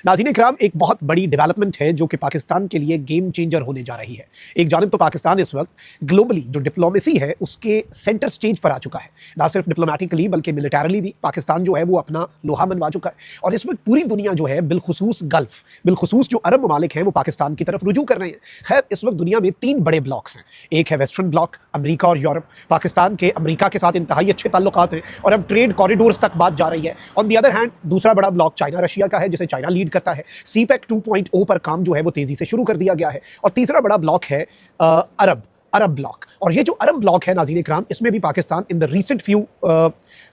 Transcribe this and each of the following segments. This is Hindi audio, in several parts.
नाज़रीन इकराम, एक बहुत बड़ी डेवलपमेंट है जो कि पाकिस्तान के लिए गेम चेंजर होने जा रही है। एक जानिब तो पाकिस्तान इस वक्त ग्लोबली जो डिप्लोमेसी है उसके सेंटर स्टेज पर आ चुका है। ना सिर्फ डिप्लोमेटिकली बल्कि मिलिटरली भी पाकिस्तान जो है वो अपना लोहा मनवा चुका है। और इस वक्त पूरी दुनिया जो है बिलखुसूस गल्फ, बिलखुसूस जो अरब ममालिक हैं वो पाकिस्तान की तरफ रुजू कर रहे हैं। खैर, इस वक्त दुनिया में 3 बड़े ब्लॉक्स हैं। एक है वेस्टर्न ब्लॉक, अमेरिका और यूरोप। पाकिस्तान के अमेरिका के साथ इंतहाई अच्छे ताल्लुकात हैं और अब ट्रेड कॉरिडोर्स तक बात जा रही है। ऑन दी अदर हैंड दूसरा बड़ा ब्लॉक चाइना रशिया का है, जिसे चाइना लीड करता है। सीपैक 2.0 पर काम जो है वो तेजी से शुरू कर दिया गया है। और तीसरा बड़ा ब्लॉक है अरब ब्लॉक। और ये जो अरब ब्लॉक है नाज़रीन इकराम, इसमें भी Pakistan in the recent few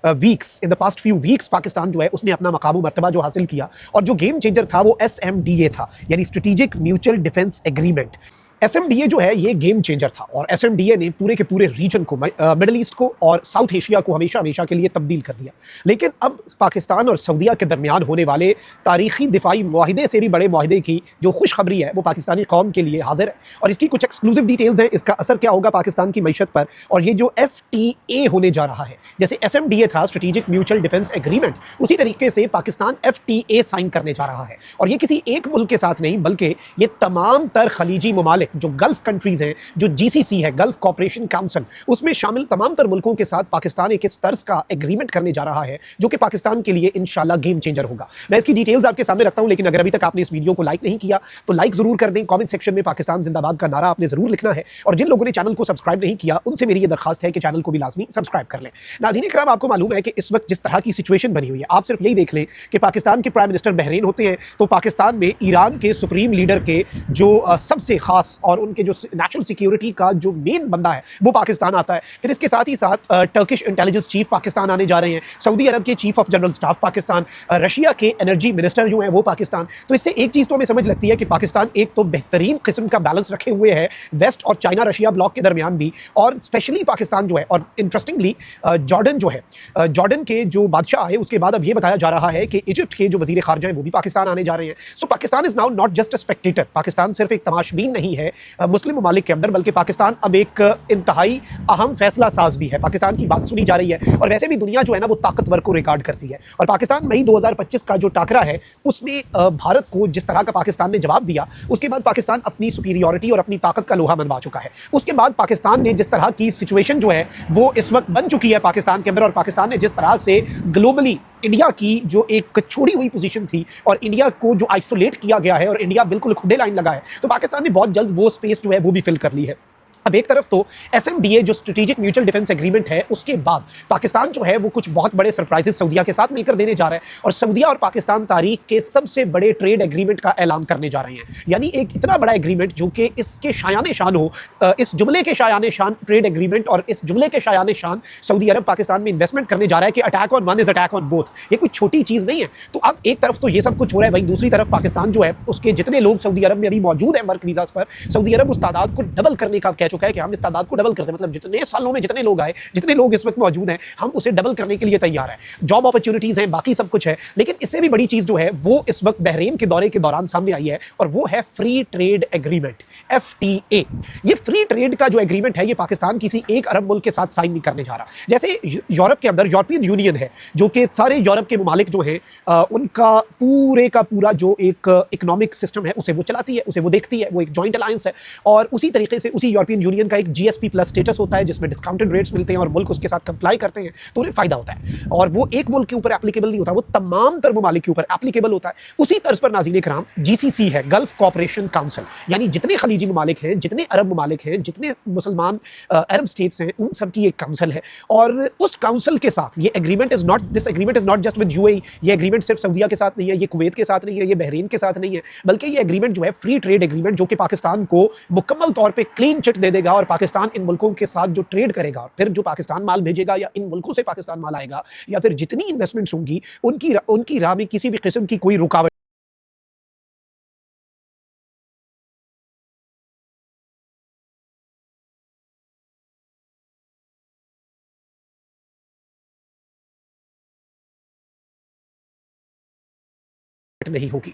weeks, in the past few weeks Pakistan जो है उसने अपना मकाम मर्तबा जो हासिल किया। और जो गेम चेंजर था वो SMDA था, यानी strategic mutual defence agreement. SMDA जो है ये गेम चेंजर था और SMDA ने पूरे के पूरे रीजन को, मिडल ईस्ट को और साउथ एशिया को हमेशा हमेशा के लिए तब्दील कर दिया। लेकिन अब पाकिस्तान और सऊदीया के दरमियान होने वाले तारीखी दिफाई मुआहिदे से भी बड़े मुआहिदे की जो खुशखबरी है वो पाकिस्तानी कौम के लिए हाजिर है। और इसकी कुछ एक्सक्लूसिव डिटेल्स हैं, इसका असर क्या होगा पाकिस्तान की मईशत पर। और ये जो FTA होने जा रहा है, जैसे SMDA था स्ट्रेटेजिक म्यूचुअल डिफेंस एग्रीमेंट, उसी तरीके से पाकिस्तान FTA साइन करने जा रहा है। और ये किसी एक मुल्क के साथ नहीं बल्कि ये तमाम तर खलीजी ममालिक जो गल्फ कंट्रीज हैं, जो GCC है, गल्फ कॉपरेशन काउंसिल, उसमें शामिल तमाम तर मुल्कों के साथ पाकिस्तान एक इस तर्ज का एग्रीमेंट करने जा रहा है जो कि पाकिस्तान के लिए इंशाल्लाह गेम चेंजर होगा। मैं इसकी डिटेल्स आपके सामने रखता हूं, लेकिन अगर अभी तक आपने इस वीडियो को लाइक नहीं किया तो लाइक जरूर कर दें। कमेंट सेक्शन में पाकिस्तान जिंदाबाद का नारा आपने जरूर लिखना है। और जिन लोगों ने चैनल को सब्सक्राइब नहीं किया उनसे मेरी ये दरखास्त है कि चैनल को भी लाजमी सब्सक्राइब कर लें। नाज़रीन इकराम, आपको मालूम है कि इस वक्त जिस तरह की सिचुएशन बनी हुई है, आप सिर्फ यही देख लें कि पाकिस्तान के प्राइम मिनिस्टर बहरीन होते हैं तो पाकिस्तान में ईरान के सुप्रीम लीडर के जो सबसे खास और उनके जो नेशनल सिक्योरिटी का जो मेन बंदा है वो पाकिस्तान आता है। फिर इसके साथ ही साथ टर्किश इंटेलिजेंस चीफ पाकिस्तान आने जा रहे हैं, सऊदी अरब के chief of general staff Pakistan, Russia के एनर्जी मिनिस्टर जो हैं वो पाकिस्तान। तो इससे एक चीज़ तो हमें समझ लगती है कि पाकिस्तान एक तो बेहतरीन किस्म का बैलेंस रखे हुए है वेस्ट और चाइना रशिया ब्लॉक के दरमियान भी। और स्पेशली पाकिस्तान जो है, और इंटरेस्टिंगली जॉर्डन जो है, जॉर्डन के जो बादशाह आए उसके बाद अब ये बताया जा रहा है कि इजिप्ट के जो वजीर खारजा है वो भी पाकिस्तान आने जा रहे हैं। So Pakistan is now not just a spectator, Pakistan सिर्फ एक तमाशबीन नहीं है मुस्लिम ममालिक के अंदर, बल्कि पाकिस्तान अब एक इंतहाई अहम फैसला साज भी है। पाकिस्तान की बात सुनी जा रही है और वैसे भी दुनिया जो है ना वो ताकतवर को रिकॉर्ड करती है। और पाकिस्तान मई 2025 का जो टाकरा है उसमें भारत को जिस तरह का पाकिस्तान ने जवाब दिया, उसके बाद पाकिस्तान अपनी सुपीरियॉरिटी और अपनी ताकत का लोहा मनवा चुका है। उसके बाद पाकिस्तान ने जिस तरह की सिचुएशन जो है वो इस वक्त बन चुकी है पाकिस्तान के अंदर, और पाकिस्तान ने जिस तरह से ग्लोबली इंडिया की जो एक छोड़ी हुई पोजीशन थी और इंडिया को जो आइसोलेट किया गया है और इंडिया बिल्कुल खुदे लाइन लगा है, तो पाकिस्तान ने बहुत जल्द वो स्पेस जो है वो भी फिल कर ली है। अब एक तरफ तो SMDA जो स्ट्रेटेजिक म्यूचुअल डिफेंस एग्रीमेंट है उसके बाद पाकिस्तान जो है वो कुछ बहुत बड़े सरप्राइजेस सऊदीया के साथ मिलकर देने जा रहा है। और सऊदीया और पाकिस्तान तारीख के सबसे बड़े ट्रेड एग्रीमेंट का ऐलान करने जा रहे हैं। यानी एक इतना बड़ा एग्रीमेंट जो कि इसके शायाने शान हो, इस जुमले के शायाने शान ट्रेड एग्रीमेंट और इस जुमले के शायाने शान सऊदी अरब पाकिस्तान में इन्वेस्टमेंट करने जा रहा है कि attack on one is attack on both. ये कोई छोटी चीज़ नहीं है। तो अब एक तरफ तो ये सब कुछ हो रहा है, वहीं दूसरी तरफ पाकिस्तान जो है उसके जितने लोग सऊदी अरब में अभी मौजूद हैं वर्क वीजाज पर, सऊदी अरब उस तादाद को डबल करने का कह चुका है कि हम इस तादाद डबल करते हैं, मतलब जितने सालों में जितने लोग आए, जितने लोग इस वक्त मौजूद हैं, हम उसे डबल करने के लिए तैयार हैं। जॉब अपॉर्चुनिटीज हैं, बाकी सब कुछ है, लेकिन इससे भी बड़ी चीज जो है वो इस वक्त बहरीन के दौरे के दौरान सामने आई है और वो है फ्री ट्रेड एग्रीमेंट, FTA। ये फ्री ट्रेड का जो एग्रीमेंट है ये पाकिस्तान किसी एक अरब मुल्क के साथ साइन नहीं करने जा रहा। जैसे यूरोप के अंदर यूरोपियन यूनियन है जो कि सारे यूरोप के ममालिक जो हैं उनका पूरे का पूरा जो एक इकोनॉमिक सिस्टम है उसे वो चलाती है, उसे वो देखती है, वो एक जॉइंट अलायंस है। और उसी तरीके से उसी यूरोपियन यूनियन का एक GSP प्लस स्टेटस होता है जिसमें डिस्काउंटेड रेट्स मिलते हैं और मुल्क उसके साथ कंप्लाई करते हैं तो उन्हें फायदा होता है। और वो एक मुल्क के ऊपर एप्लीकेबल नहीं होता, वो तमाम तर ममालिक के ऊपर एप्लीकेबल होता है। उसी तर्ज पर नाज़रीन इकराम GCC है, गल्फ कॉपरेशन काउंसिल, यानी जितने खलीजी ममालिक हैं, जितने अरब ममालिक हैं, जितने मुसलमान अरब स्टेट्स हैं, उन सब की एक काउंसिल है। और उस काउंसिल के साथ ये agreement is not, this agreement is not just with UAE। ये एग्रीमेंट सिर्फ सऊदीया के साथ नहीं है, ये कुवैत के साथ नहीं है, ये बहरीन के साथ नहीं है, बल्कि ये एग्रीमेंट जो है फ्री ट्रेड एग्रीमेंट जो कि पाकिस्तान को मुकम्मल तौर पर क्लीन चिट दे देगा। और पाकिस्तान इन मुल्कों के साथ जो ट्रेड करेगा, फिर जो पाकिस्तान माल भेजेगा या इन मुल्कों से पाकिस्तान माल आएगा या फिर जितनी इन्वेस्टमेंट्स होंगी उनकी राह में किसी भी किस्म की कोई रुकावट नहीं होगी।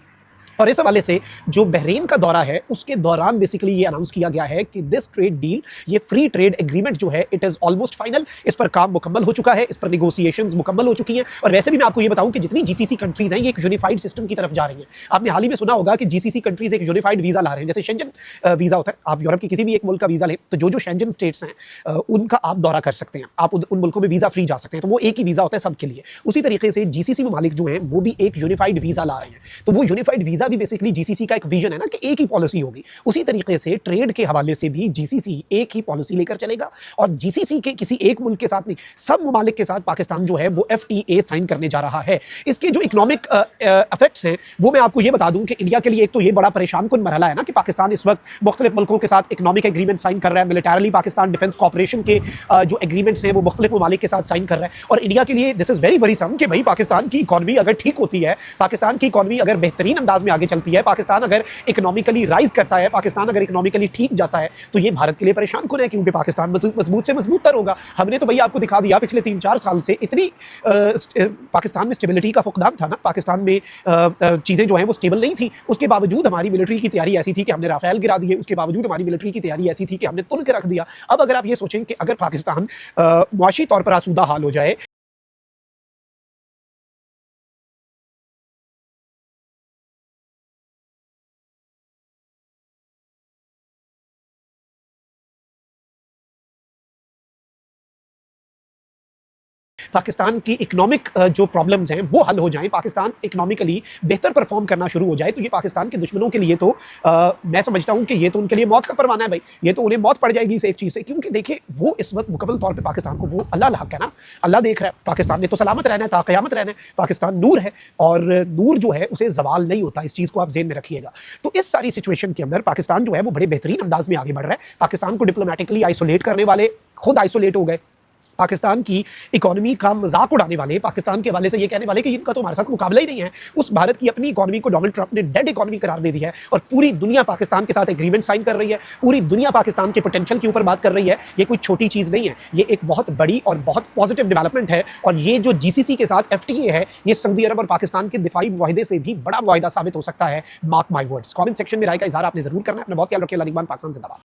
और इस हवाले से जो बहरीन का दौरा है उसके दौरान बेसिकली ये अनाउंस किया गया है कि दिस ट्रेड डील, ये फ्री ट्रेड एग्रीमेंट जो है इट इज ऑलमोस्ट फाइनल, इस पर काम मुकम्मल हो चुका है, इस पर नेगोशिएशंस मुकम्मल हो चुकी हैं। और वैसे भी मैं आपको ये बताऊं कि जितनी जीसीसी कंट्रीज हैं ये एक यूनिफाइड सिस्टम की तरफ जा रही हैं। आपने हाल ही में सुना होगा कि जीसीसी कंट्रीज एक यूनिफाइड वीजा ला रहे हैं, जैसे शेंजन वीजा होता है, आप यूरोप के किसी भी एक मुल्क का वीजा लें तो जो शेंजन स्टेट्स हैं उनका आप दौरा कर सकते हैं, आप उन मुल्कों में वीजा फ्री जा सकते हैं, तो वो एक ही वीजा होता है सबके लिए। उसी तरीके से जीसीसी ममालिक जो हैं वो भी एक यूनिफाइड वीजा ला रहे हैं, तो वो यूनिफाइड वीजा भी बेसिकली जीसीसी का एक विजन है ना कि एक ही पॉलिसी होगी। उसी तरीके से ट्रेड के हवाले से भी जीसीसी एक ही पॉलिसी लेकर चलेगा और जीसीसी के किसी एक मुल्क के साथ नहीं, सब ममालिक के साथ पाकिस्तान जो है वो एफटीए साइन करने जा रहा है। इसके जो इकोनॉमिक इफेक्ट्स हैं वो मैं आपको ये बता दूं कि इंडिया के लिए एक तो ये बड़ा परेशान कुन मरहला है ना कि पाकिस्तान इस वक्त मुख्तलिफ मुल्कों के साथ इकोनॉमिक एग्रीमेंट साइन कर रहा है, मिलिटरली पाकिस्तान डिफेंस कॉपरेशन के जो एग्रीमेंट्स हैं वो मुख्तलिफ ममालिक के साथ साइन कर रहा है। और इंडिया के लिए दिस इज वेरी वरीसम कि भाई पाकिस्तान की इकॉनमी अगर ठीक होती है, पाकिस्तान की इकॉनमी अगर बेहतरीन अंदाज में आगे चलती है, पाकिस्तान अगर इकोनॉमिकली राइज करता है, पाकिस्तान अगर इकोनॉमिकली ठीक जाता है, तो ये भारत के लिए परेशान कुन है क्योंकि पाकिस्तान मजबूत से मजबूत तर होगा। हमने तो भैया आपको दिखा दिया पिछले 3-4 साल से इतनी पाकिस्तान में स्टेबिलिटी का फुकदान था ना, पाकिस्तान में चीज़ें जो हैं वो स्टेबल नहीं थी, उसके बावजूद हमारी मिलिट्री की तैयारी ऐसी थी कि हमने राफेल गिरा दिए, उसके बावजूद हमारी मिलिट्री की तैयारी ऐसी थी कि हमने तुल के रख दिया। अब अगर आप ये सोचें कि अगर पाकिस्तान मुआशी तौर पर आसूदा हाल हो जाए, पाकिस्तान की इकोनॉमिक जो प्रॉब्लम्स हैं वो हल हो जाएं, पाकिस्तान इकोनॉमिकली बेहतर परफॉर्म करना शुरू हो जाए, तो ये पाकिस्तान के दुश्मनों के लिए तो मैं समझता हूं कि ये तो उनके लिए मौत का परवाना है भाई, ये तो उन्हें मौत पड़ जाएगी इस एक चीज़ से। क्योंकि देखिए वो इस वक्त मुकम्मल तौर पर पाकिस्तान को वो अल्लाह हक है ना, अल्लाह देख रहा है, पाकिस्तान ने तो सलामत रहना है, ताक़यामत रहना है, पाकिस्तान नूर है और नूर जो है उसे जवाल नहीं होता, इस चीज़ को आप ज़हन में रखिएगा। तो इस सारी सिचुएशन के अंदर पाकिस्तान जो है वो बड़े बेहतरीन अंदाज में आगे बढ़ रहा है। पाकिस्तान को डिप्लोमेटिकली आइसोलेट करने वाले खुद आइसोलेट हो गए, पाकिस्तान की इकोनॉमी का मजाक उड़ाने वाले, पाकिस्तान के हवाले से ये कहने वाले कि इनका तो हमारे साथ मुकाबला ही नहीं है, उस भारत की अपनी इकोनॉमी को डोनाल्ड ट्रंप ने डेड इकोनॉमी करार दे दिया है और पूरी दुनिया पाकिस्तान के साथ एग्रीमेंट साइन कर रही है, पूरी दुनिया पाकिस्तान के पोटेंशियल के ऊपर बात कर रही है। ये कोई छोटी चीज़ नहीं है, ये एक बहुत बड़ी और बहुत पॉजिटिव डेवलपमेंट है। और ये जो जीसीसी के साथ एफटीए है, ये सऊदी अरब और पाकिस्तान के दिफाई मुआहदे से भी बड़ा मुआहदा साबित हो सकता है। Mark my words. Comment section में राय का इजहार आपने जरूर करना है। अपना बहुत ख्याल रखिए। पाकिस्तान जिंदाबाद।